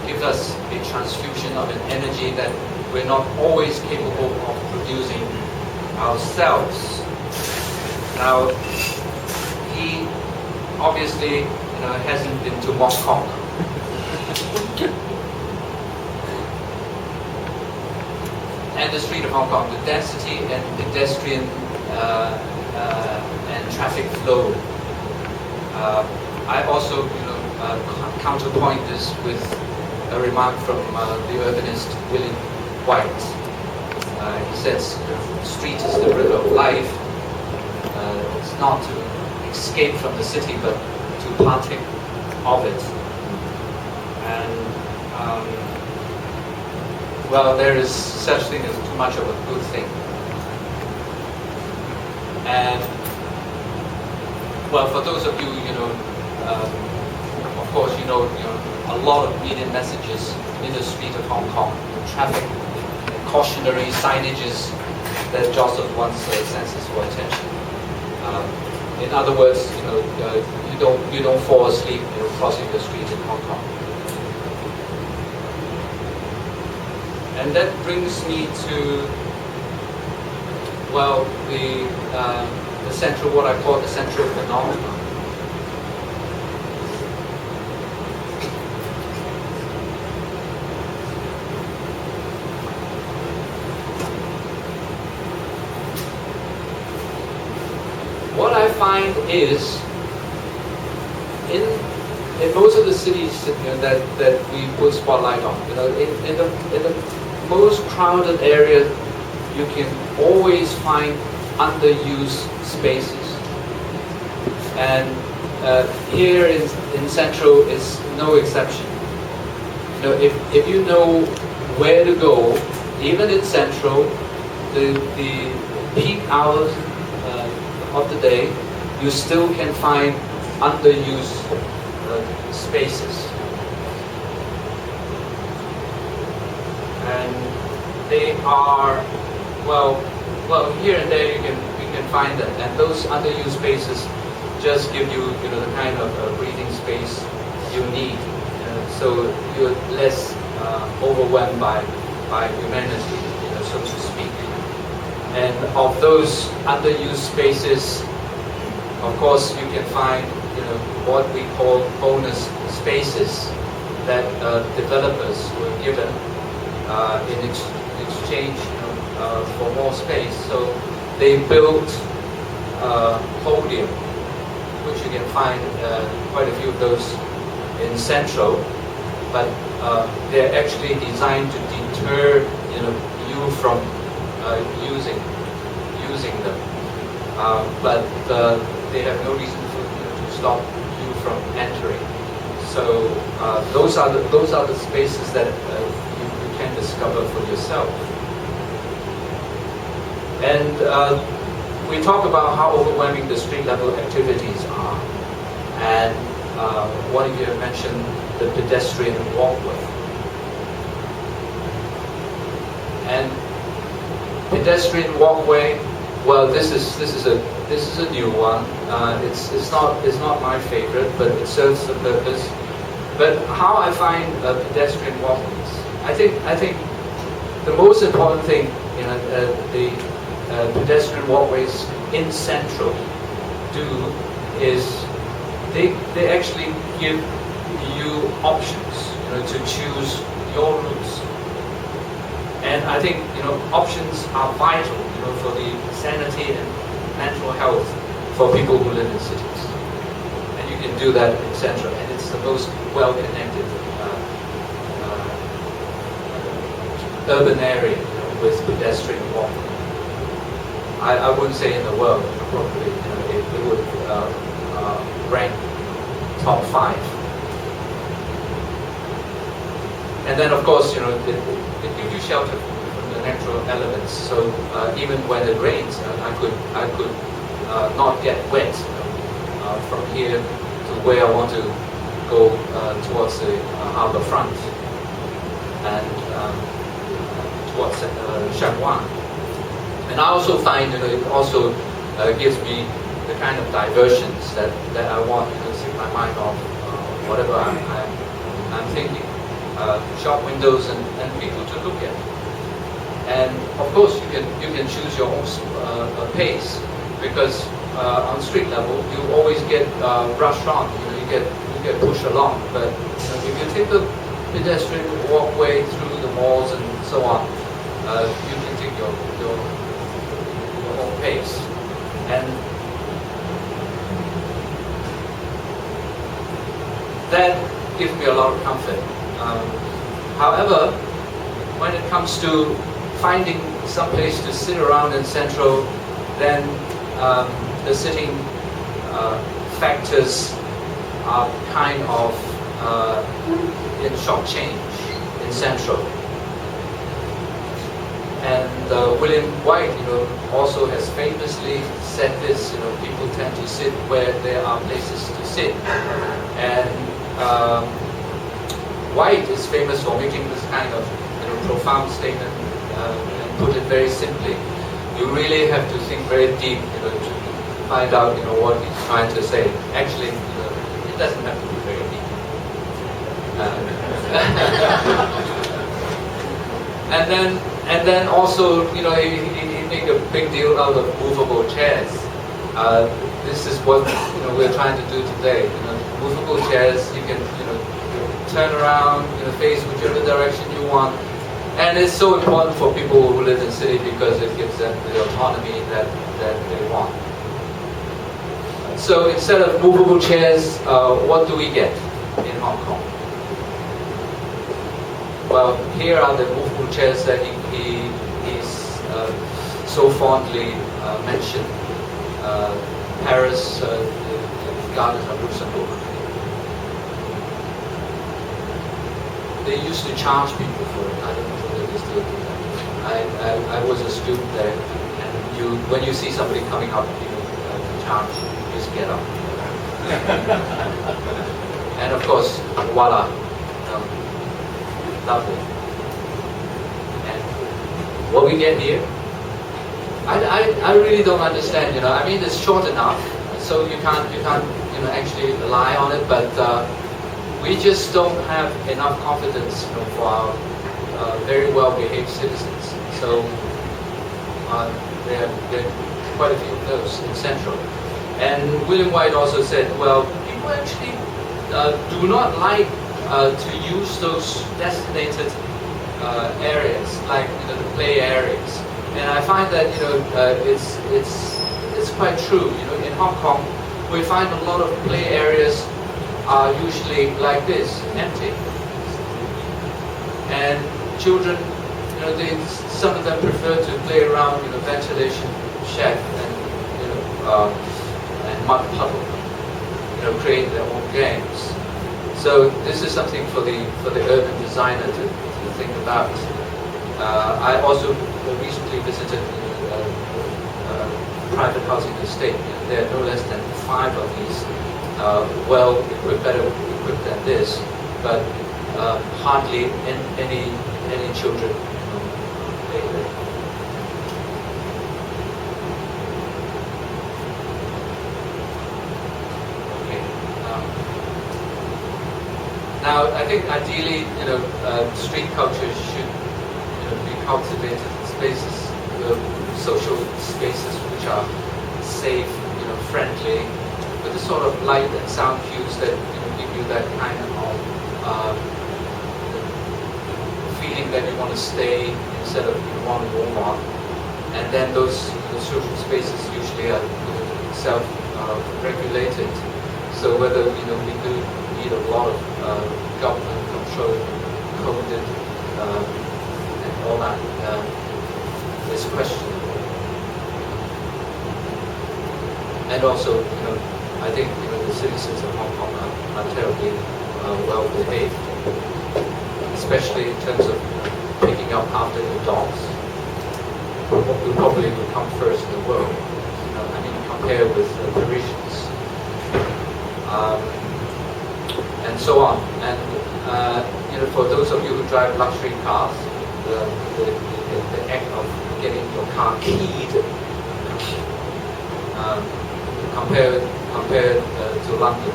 gives us a transfusion of an energy that we're not always capable of producing ourselves. Now, he obviously, hasn't been to Hong Kong. And the street of Hong Kong, the density and pedestrian and traffic flow. I also, counterpoint this with a remark from the urbanist William White. He says the street is the river of life. It's not to escape from the city, but to partake of it. And well, there is such thing as too much of a good thing. And well, for those of you, of course, a lot of media messages in the street of Hong Kong, traffic, cautionary signages that jostle one's senses for attention. In other words, you don't fall asleep crossing the street in Hong Kong. And that brings me to, well, the central, what I call the central phenomenon. What I find is, in most of the cities that we put spotlight on, in the most crowded area, you can always find underused spaces. And here in Central is no exception. If you know where to go, even in Central, the peak hours of the day, you still can find underused spaces. And they are, well, here and there you can find them. And those underused spaces just give you, the kind of breathing space you need. So you're less overwhelmed by humanity, so to speak. And of those underused spaces, of course, you can find, what we call bonus spaces that developers were given in exchange for more space. So they built podium, which you can find quite a few of those in Central, but they're actually designed to deter you from using them, but they have no reason to stop you from entering. So those are the spaces that you can discover for yourself. And we talk about how overwhelming the street level activities are, and one of you have mentioned the pedestrian walkway. And pedestrian walkway, well, this is a new one. It's not my favorite, but it serves the purpose. But how I find pedestrian walkways, I think the most important thing the pedestrian walkways in Central do is they actually give you options, to choose your routes. And I think options are vital, for the sanity and mental health for people who live in cities. And you can do that in Central, and it's the most well-connected urban area with pedestrian walkway. I wouldn't say in the world, probably it would rank top 5. And then, of course, it gives you shelter from the natural elements. So even when it rains, I could not get wet from here to where I want to go towards the harbour front and towards Shangwan. And I also find it also gives me the kind of diversions that I want to take my mind off whatever I'm thinking. shop windows and people to look at. And of course, you can choose your own pace, because on street level you always get rushed on. You get pushed along. But if you take the pedestrian walkway through the malls and so on, you can take your own pace. And that gives me a lot of comfort. However, when it comes to finding some place to sit around in Central, then the sitting factors are kind of in short change in Central. And William White, also has famously said this. People tend to sit where there are places to sit, and White is famous for making this kind of profound statement, and put it very simply. You really have to think very deep, to find out, what he's trying to say. Actually, it doesn't have to be very deep. And then also, he made a big deal out of movable chairs. This is what we're trying to do today. Movable chairs, you can turn around, face whichever direction you want. And it's so important for people who live in the city because it gives them the autonomy that they want. So instead of movable chairs, what do we get in Hong Kong? Well, here are the movable chairs that he's so fondly mentioned. Paris, the Gardens of Luxembourg. They used to charge people for it. I don't know whether they still do that. I was a student there, and when you see somebody coming up, charge, you just get up. And of course, voila, lovely. And what we get here, I really don't understand. I mean, it's short enough, so you can't actually rely on it, but. We just don't have enough confidence for our very well-behaved citizens. So there are quite a few of those in Central. And William White also said, well, people actually do not like to use those designated areas, like the play areas. And I find that it's quite true. In Hong Kong, we find a lot of play areas are usually like this, empty. And children, some of them prefer to play around ventilation shed and mud puddle, create their own games. So this is something for the urban designer to think about. I also recently visited a private housing estate. There are no less than 5 of these. Better equipped than this, but hardly any children play there. Okay. Now, I think ideally, street culture should, be cultivated spaces, social spaces which are safe, friendly, with the sort of light and sound cues that give you that kind of feeling that you want to stay instead of you want to move on. And then those social spaces usually are self-regulated. So whether we do need a lot of government control, coded, and all that is questionable. And also, I think the citizens of Hong Kong are terribly well behaved, especially in terms of picking up after the dogs, who probably would come first in the world. Compare with the Parisians, and so on. And for those of you who drive luxury cars, the act of getting your car keyed. Compared to London.